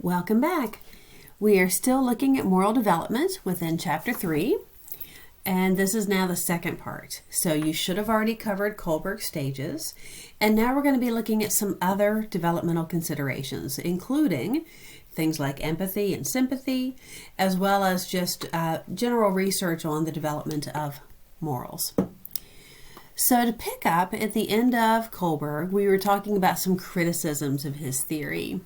Welcome back. We are still looking at moral development within Chapter 3, and this is now the second part. So you should have already covered Kohlberg stages, and now we're going to be looking at some other developmental considerations, including things like empathy and sympathy, as well as just general research on the development of morals. So to pick up at the end of Kohlberg, we were talking about some criticisms of his theory,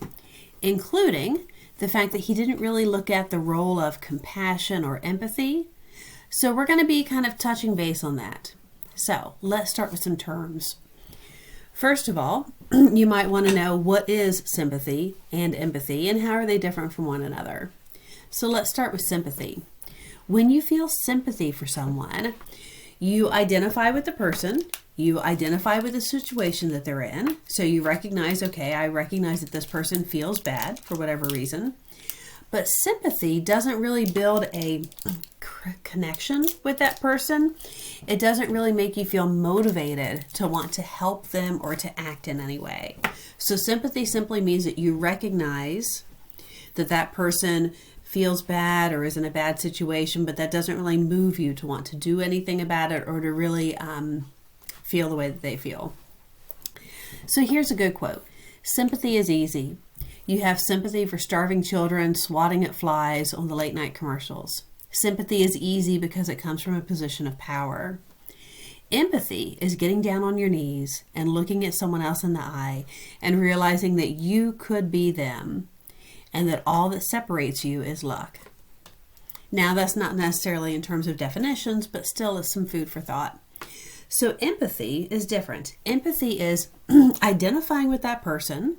including the fact that he didn't really look at the role of compassion or empathy. So we're going to be kind of touching base on that. So let's start with some terms. First of all, you might want to know what is sympathy and empathy and how are they different from one another. So let's start with sympathy. When you feel sympathy for someone, you identify with the person, you identify with the situation that they're in. So you recognize, okay, I recognize that this person feels bad for whatever reason. But sympathy doesn't really build a connection with that person. It doesn't really make you feel motivated to want to help them or to act in any way. So sympathy simply means that you recognize that that person feels bad or is in a bad situation, but that doesn't really move you to want to do anything about it or to really feel the way that they feel. So here's a good quote. Sympathy is easy. You have sympathy for starving children swatting at flies on the late night commercials. Sympathy is easy because it comes from a position of power. Empathy is getting down on your knees and looking at someone else in the eye and realizing that you could be them and that all that separates you is luck. Now, that's not necessarily in terms of definitions, but still is some food for thought. So empathy is different. Empathy is identifying with that person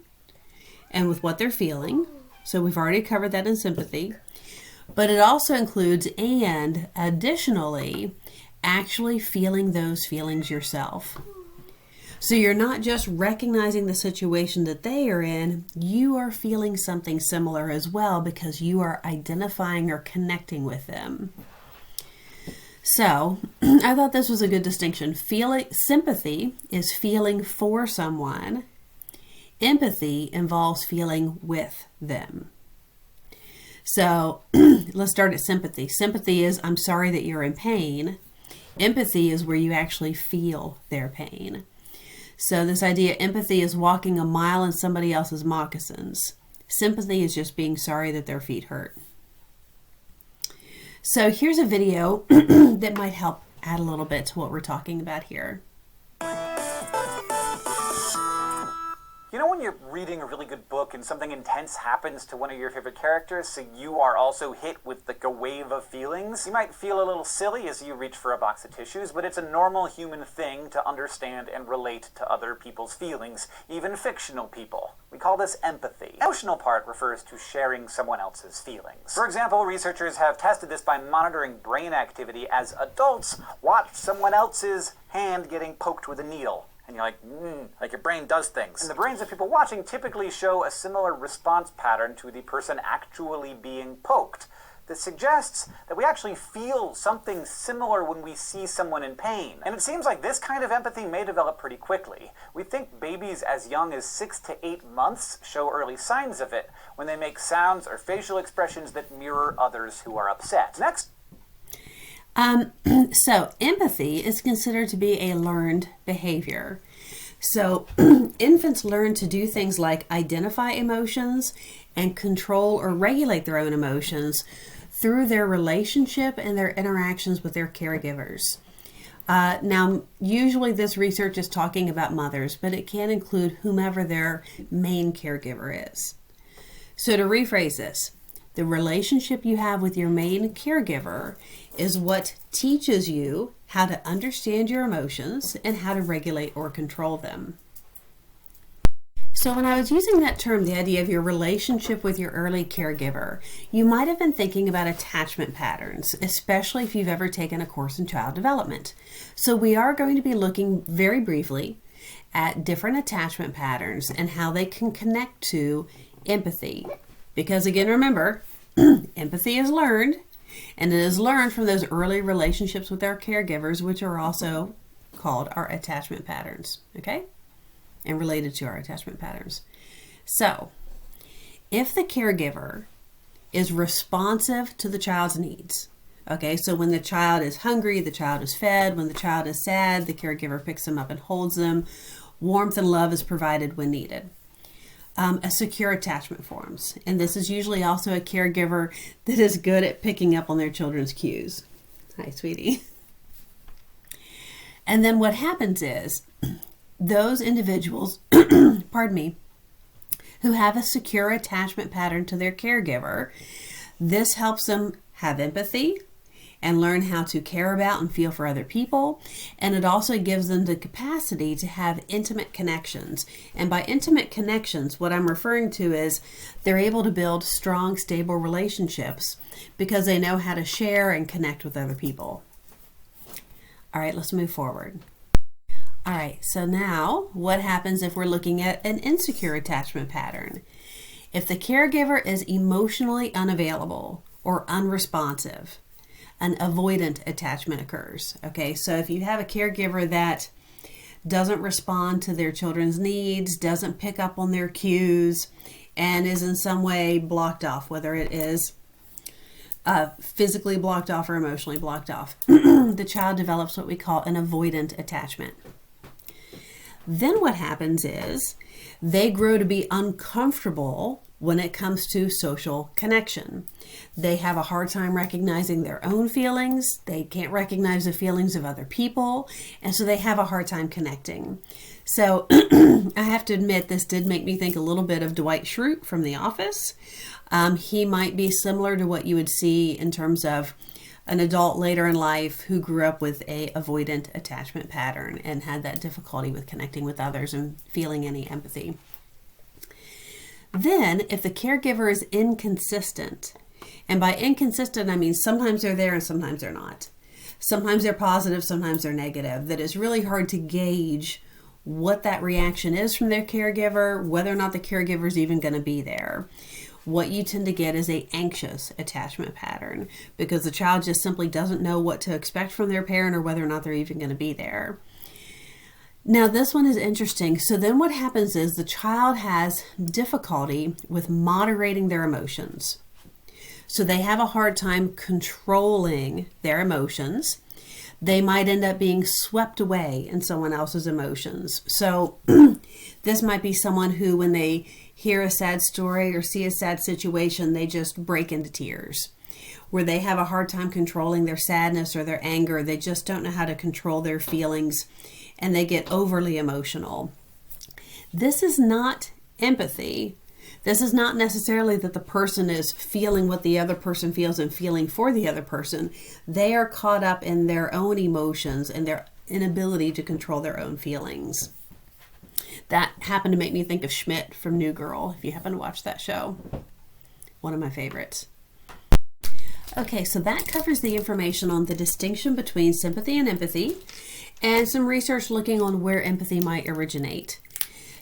and with what they're feeling. So we've already covered that in sympathy. But it also includes, and additionally, actually feeling those feelings yourself. So you're not just recognizing the situation that they are in, you are feeling something similar as well because you are identifying or connecting with them. So I thought this was a good distinction. Sympathy is feeling for someone. Empathy involves feeling with them. So let's start at sympathy. Sympathy is, I'm sorry that you're in pain. Empathy is where you actually feel their pain. So this idea, empathy is walking a mile in somebody else's moccasins. Sympathy is just being sorry that their feet hurt. So here's a video that might help add a little bit to what we're talking about here. You know when you're reading a really good book and something intense happens to one of your favorite characters, so you are also hit with like a wave of feelings? You might feel a little silly as you reach for a box of tissues, but it's a normal human thing to understand and relate to other people's feelings, even fictional people. We call this empathy. The emotional part refers to sharing someone else's feelings. For example, researchers have tested this by monitoring brain activity as adults watch someone else's hand getting poked with a needle. And you're like your brain does things. And the brains of people watching typically show a similar response pattern to the person actually being poked. This suggests that we actually feel something similar when we see someone in pain. And it seems like this kind of empathy may develop pretty quickly. We think babies as young as 6 to 8 months show early signs of it when they make sounds or facial expressions that mirror others who are upset. Next. So empathy is considered to be a learned behavior. So infants learn to do things like identify emotions and control or regulate their own emotions through their relationship and their interactions with their caregivers. Now, usually this research is talking about mothers, but it can include whomever their main caregiver is. So to rephrase this, the relationship you have with your main caregiver is what teaches you how to understand your emotions and how to regulate or control them. So when I was using that term, the idea of your relationship with your early caregiver, you might have been thinking about attachment patterns, especially if you've ever taken a course in child development. So we are going to be looking very briefly at different attachment patterns and how they can connect to empathy. Because again, remember, empathy is learned, and it is learned from those early relationships with our caregivers, which are also called our attachment patterns, okay? And related to our attachment patterns. So, if the caregiver is responsive to the child's needs. Okay, so when the child is hungry, the child is fed. When the child is sad, the caregiver picks them up and holds them. Warmth and love is provided when needed. A secure attachment forms. And this is usually also a caregiver that is good at picking up on their children's cues. Hi, sweetie. And then what happens is those individuals, pardon me, who have a secure attachment pattern to their caregiver, this helps them have empathy and learn how to care about and feel for other people. And it also gives them the capacity to have intimate connections. And by intimate connections, what I'm referring to is they're able to build strong, stable relationships because they know how to share and connect with other people. All right, let's move forward. All right, so now what happens if we're looking at an insecure attachment pattern? If the caregiver is emotionally unavailable or unresponsive, an avoidant attachment occurs. Okay, so if you have a caregiver that doesn't respond to their children's needs, doesn't pick up on their cues, and is in some way blocked off, whether it is physically blocked off or emotionally blocked off, the child develops what we call an avoidant attachment. Then what happens is they grow to be uncomfortable when it comes to social connection. They have a hard time recognizing their own feelings. They can't recognize the feelings of other people. And so they have a hard time connecting. So I have to admit, this did make me think a little bit of Dwight Schrute from The Office. He might be similar to what you would see in terms of an adult later in life who grew up with a avoidant attachment pattern and had that difficulty with connecting with others and feeling any empathy. Then, if the caregiver is inconsistent, and by inconsistent, I mean sometimes they're there and sometimes they're not. Sometimes they're positive, sometimes they're negative. That it's really hard to gauge what that reaction is from their caregiver, whether or not the caregiver is even going to be there. What you tend to get is an anxious attachment pattern because the child just simply doesn't know what to expect from their parent or whether or not they're even going to be there. Now, this one is interesting. So then what happens is the child has difficulty with moderating their emotions. So they have a hard time controlling their emotions. They might end up being swept away in someone else's emotions. So this might be someone who, when they hear a sad story or see a sad situation, they just break into tears. Where they have a hard time controlling their sadness or their anger. They just don't know how to control their feelings and they get overly emotional. This is not empathy. This is not necessarily that the person is feeling what the other person feels and feeling for the other person. They are caught up in their own emotions and their inability to control their own feelings. That happened to make me think of Schmidt from New Girl, if you happen to watch that show. One of my favorites. Okay, so that covers the information on the distinction between sympathy and empathy, and some research looking on where empathy might originate.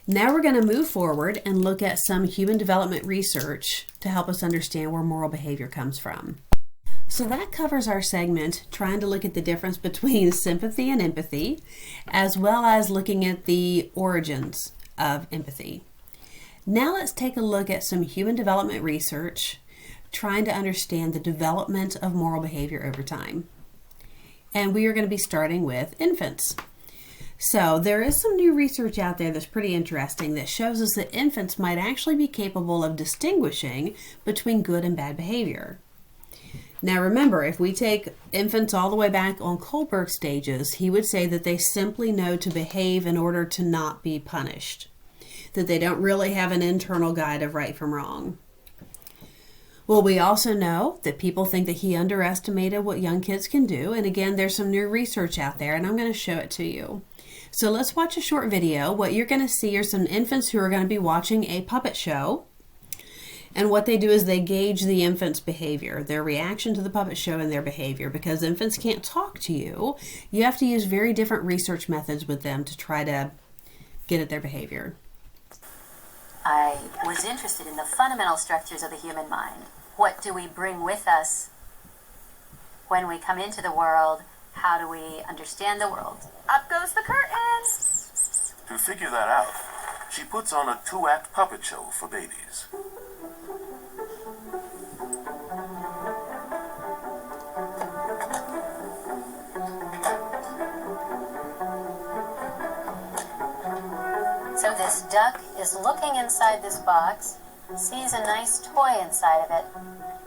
Now we're going to move forward and look at some human development research to help us understand where moral behavior comes from. So that covers our segment trying to look at the difference between sympathy and empathy, as well as looking at the origins of empathy. Now let's take a look at some human development research trying to understand the development of moral behavior over time. And we are going to be starting with infants. So there is some new research out there that's pretty interesting that shows us that infants might actually be capable of distinguishing between good and bad behavior. Now remember, if we take infants all the way back on Kohlberg stages, he would say that they simply know to behave in order to not be punished, that they don't really have an internal guide of right from wrong. Well, we also know that people think that he underestimated what young kids can do. And again, there's some new research out there, and I'm going to show it to you. So let's watch a short video. What you're going to see are some infants who are going to be watching a puppet show. And what they do is they gauge the infant's behavior, their reaction to the puppet show and their behavior. Because infants can't talk to you, you have to use very different research methods with them to try to get at their behavior. I was interested in the fundamental structures of the human mind. What do we bring with us when we come into the world? How do we understand the world? Up goes the curtain! To figure that out, she puts on a 2-act puppet show for babies. So this duck is looking inside this box, sees a nice toy inside of it,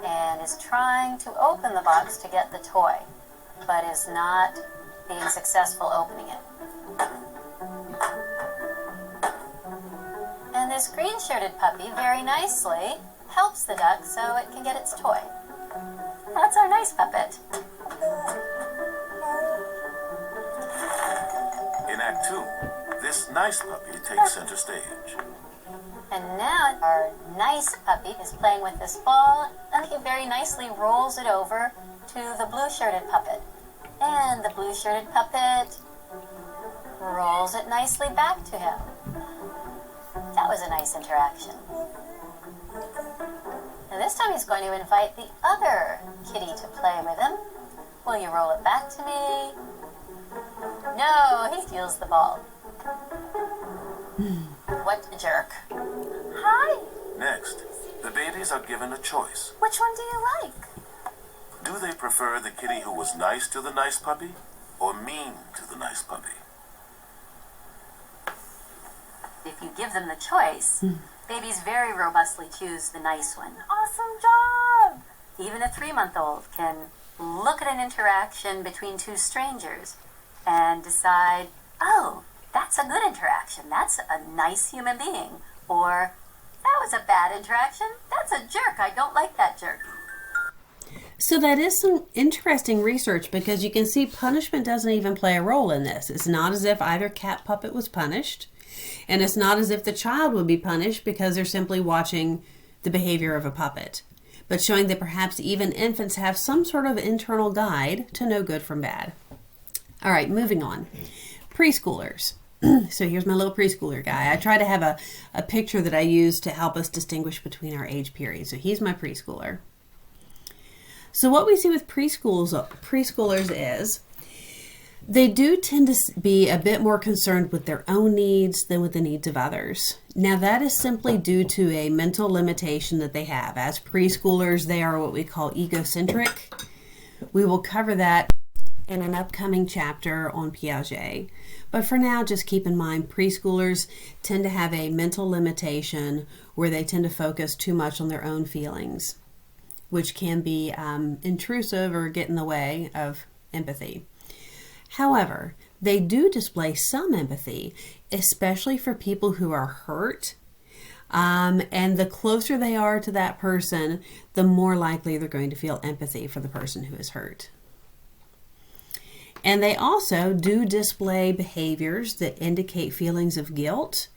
and is trying to open the box to get the toy, but is not being successful opening it. And this green-shirted puppy very nicely helps the duck so it can get its toy. That's our nice puppet. In Act 2, this nice puppy takes center stage. And now our nice puppy is playing with this ball, and he very nicely rolls it over to the blue-shirted puppet. And the blue-shirted puppet rolls it nicely back to him. That was a nice interaction. And this time he's going to invite the other kitty to play with him. Will you roll it back to me? No, he steals the ball. What a jerk. Hi. Next, the babies are given a choice. Which one do you like? Do they prefer the kitty who was nice to the nice puppy or mean to the nice puppy? If you give them the choice, babies very robustly choose the nice one. Awesome job! Even a 3-month-old can look at an interaction between two strangers and decide, oh, that's a good interaction. That's a nice human being. Or, that was a bad interaction. That's a jerk. I don't like that jerk. So that is some interesting research, because you can see punishment doesn't even play a role in this. It's not as if either cat puppet was punished, and it's not as if the child would be punished because they're simply watching the behavior of a puppet, but showing that perhaps even infants have some sort of internal guide to know good from bad. All right, moving on. Preschoolers. So here's my little preschooler guy. I try to have a picture that I use to help us distinguish between our age periods. So he's my preschooler. So what we see with preschoolers is they do tend to be a bit more concerned with their own needs than with the needs of others. Now that is simply due to a mental limitation that they have. As preschoolers, they are what we call egocentric. We will cover that in an upcoming chapter on Piaget. But for now, just keep in mind preschoolers tend to have a mental limitation where they tend to focus too much on their own feelings, which can be intrusive or get in the way of empathy. However, they do display some empathy, especially for people who are hurt. And the closer they are to that person, the more likely they're going to feel empathy for the person who is hurt. And they also do display behaviors that indicate feelings of guilt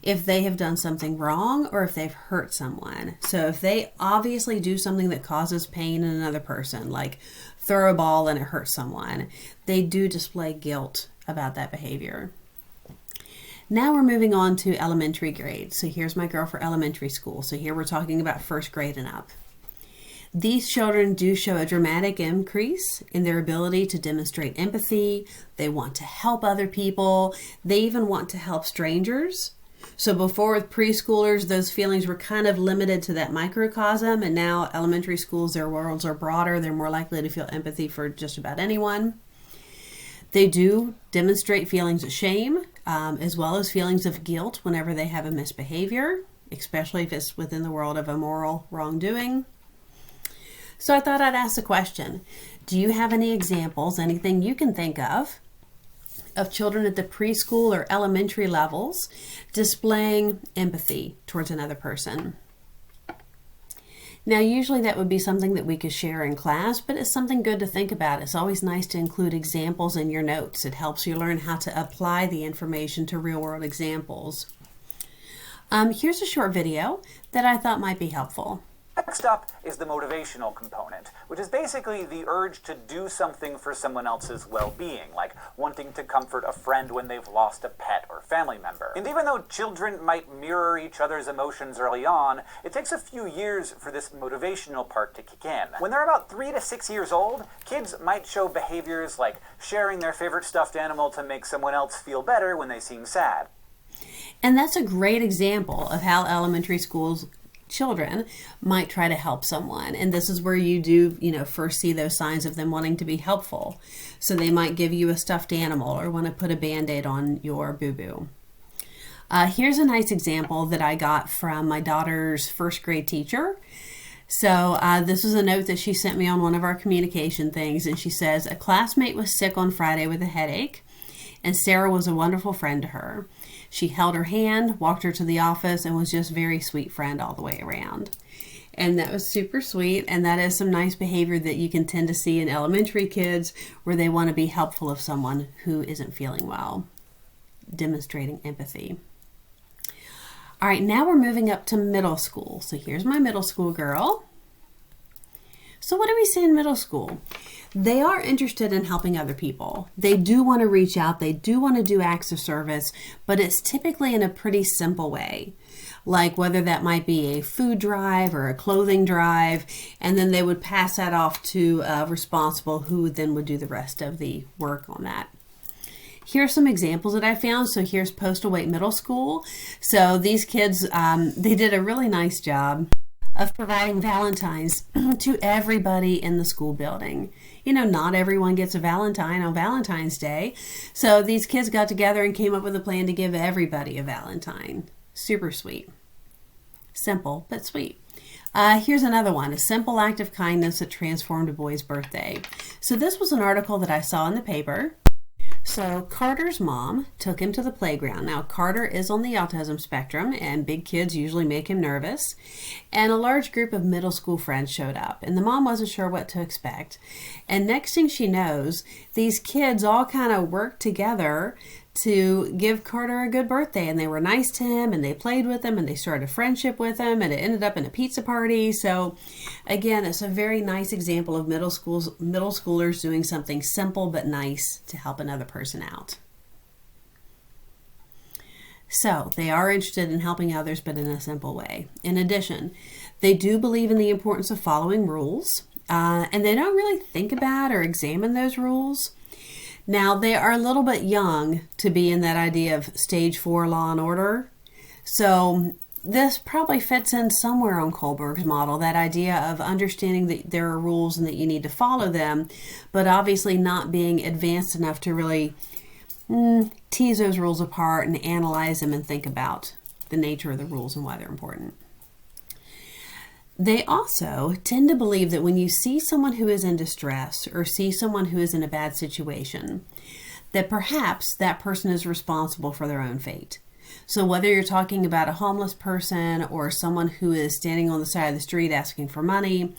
if they have done something wrong or if they've hurt someone. So if they obviously do something that causes pain in another person, like throw a ball and it hurts someone, they do display guilt about that behavior. Now we're moving on to elementary grades. So here's my girl for elementary school. So here we're talking about first grade and up. These children do show a dramatic increase in their ability to demonstrate empathy. They want to help other people. They even want to help strangers. So before with preschoolers, those feelings were kind of limited to that microcosm, and now elementary schools, their worlds are broader. They're more likely to feel empathy for just about anyone. They do demonstrate feelings of shame, as well as feelings of guilt whenever they have a misbehavior, especially if it's within the world of immoral wrongdoing. So I thought I'd ask the question, do you have any examples, anything you can think of children at the preschool or elementary levels displaying empathy towards another person? Now, usually that would be something that we could share in class, but it's something good to think about. It's always nice to include examples in your notes. It helps you learn how to apply the information to real-world examples. Here's a short video that I thought might be helpful. Next up is the motivational component, which is basically the urge to do something for someone else's well-being, like wanting to comfort a friend when they've lost a pet or family member. And even though children might mirror each other's emotions early on, it takes a few years for this motivational part to kick in. When they're about 3 to 6 years old, kids might show behaviors like sharing their favorite stuffed animal to make someone else feel better when they seem sad. And that's a great example of how elementary schools children might try to help someone. And this is where you do, first see those signs of them wanting to be helpful. So they might give you a stuffed animal or want to put a Band-Aid on your boo-boo. Here's a nice example that I got from my daughter's first grade teacher. So this was a note that she sent me on one of our communication things, and she says, a classmate was sick on Friday with a headache, and Sarah was a wonderful friend to her. She held her hand, walked her to the office, and was just a very sweet friend all the way around. And that was super sweet, and that is some nice behavior that you can tend to see in elementary kids where they want to be helpful of someone who isn't feeling well, demonstrating empathy. All right, now we're moving up to middle school. So here's my middle school girl. So what do we see in middle school? They are interested in helping other people. They do want to reach out. They do want to do acts of service, but it's typically in a pretty simple way. Like whether that might be a food drive or a clothing drive, and then they would pass that off to a responsible who then would do the rest of the work on that. Here's some examples that I found. So here's Postal Wait Middle School. So these kids, they did a really nice job of providing Valentines to everybody in the school building. Not everyone gets a Valentine on Valentine's Day. So these kids got together and came up with a plan to give everybody a Valentine. Super sweet. Simple, but sweet. Here's another one, a simple act of kindness that transformed a boy's birthday. So this was an article that I saw in the paper. So Carter's mom took him to the playground. Now Carter is on the autism spectrum, and big kids usually make him nervous. And a large group of middle school friends showed up, and the mom wasn't sure what to expect. And next thing she knows, these kids all kind of worked together to give Carter a good birthday, and they were nice to him, and they played with him, and they started a friendship with him, and it ended up in a pizza party. So again, it's a very nice example of middle schoolers doing something simple but nice to help another person out. So they are interested in helping others, but in a simple way. In addition, they do believe in the importance of following rules, and they don't really think about or examine those rules. Now, they are a little bit young to be in that idea of stage 4 law and order. So this probably fits in somewhere on Kohlberg's model, that idea of understanding that there are rules and that you need to follow them, but obviously not being advanced enough to really tease those rules apart and analyze them and think about the nature of the rules and why they're important. They also tend to believe that when you see someone who is in distress or see someone who is in a bad situation, that perhaps that person is responsible for their own fate. So whether you're talking about a homeless person or someone who is standing on the side of the street asking for money,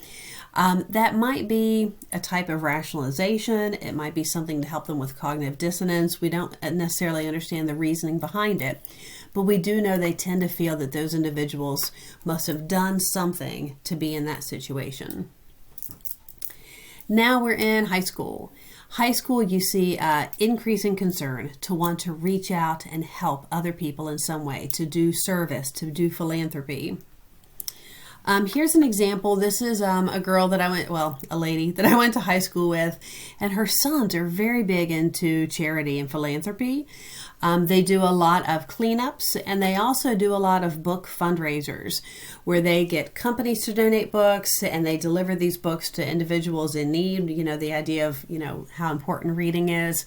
that might be a type of rationalization. It might be something to help them with cognitive dissonance. We don't necessarily understand the reasoning behind it, but we do know they tend to feel that those individuals must have done something to be in that situation. Now we're in high school. High school, you see increasing concern to want to reach out and help other people in some way, to do service, to do philanthropy. Here's an example. This is a girl that a lady that I went to high school with, and her sons are very big into charity and philanthropy. They do a lot of cleanups, and they also do a lot of book fundraisers where they get companies to donate books and they deliver these books to individuals in need. The idea of, how important reading is.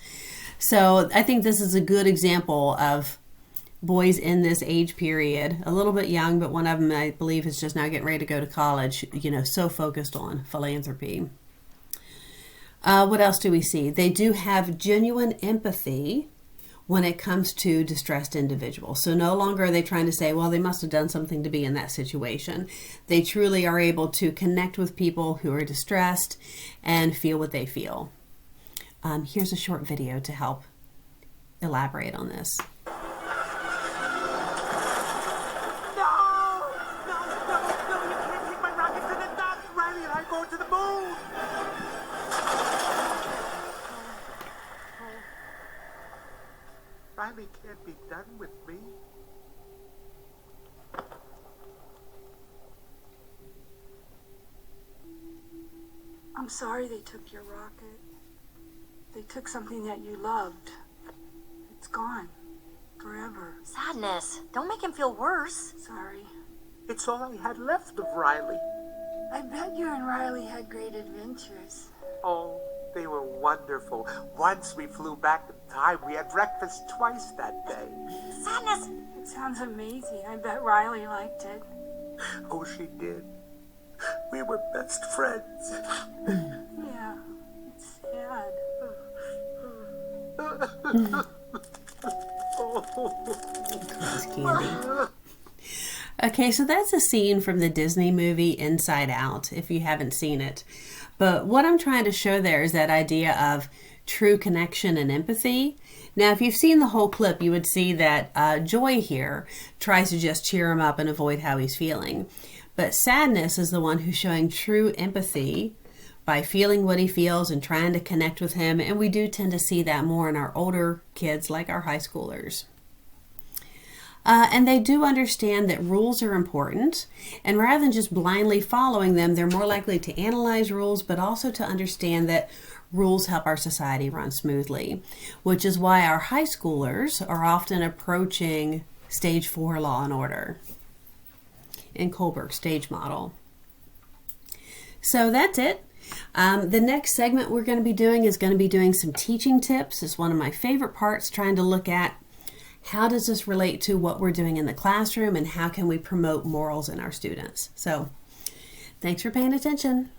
So I think this is a good example of boys in this age period, a little bit young, but one of them I believe is just now getting ready to go to college, so focused on philanthropy. What else do we see? They do have genuine empathy when it comes to distressed individuals. So no longer are they trying to say, well, they must have done something to be in that situation. They truly are able to connect with people who are distressed and feel what they feel. Here's a short video to help elaborate on this. Riley can't be done with me. I'm sorry they took your rocket. They took something that you loved. It's gone. Forever. Sadness. Don't make him feel worse. Sorry. It's all I had left of Riley. I bet you and Riley had great adventures. Oh, they were wonderful. Once we flew back in time. We had breakfast twice that day. Sadness! It sounds amazing. I bet Riley liked it. Oh, she did. We were best friends. Yeah, it's sad. Cries Candy. Okay, so that's a scene from the Disney movie Inside Out, if you haven't seen it. But what I'm trying to show there is that idea of true connection and empathy. Now, if you've seen the whole clip, you would see that Joy here tries to just cheer him up and avoid how he's feeling. But Sadness is the one who's showing true empathy by feeling what he feels and trying to connect with him. And we do tend to see that more in our older kids, like our high schoolers. And they do understand that rules are important, and rather than just blindly following them, they're more likely to analyze rules, but also to understand that rules help our society run smoothly, which is why our high schoolers are often approaching Stage 4 Law and Order in Kohlberg's stage model. So that's it. The next segment we're going to be doing some teaching tips. It's one of my favorite parts, trying to look at how does this relate to what we're doing in the classroom and how can we promote morals in our students. So thanks for paying attention.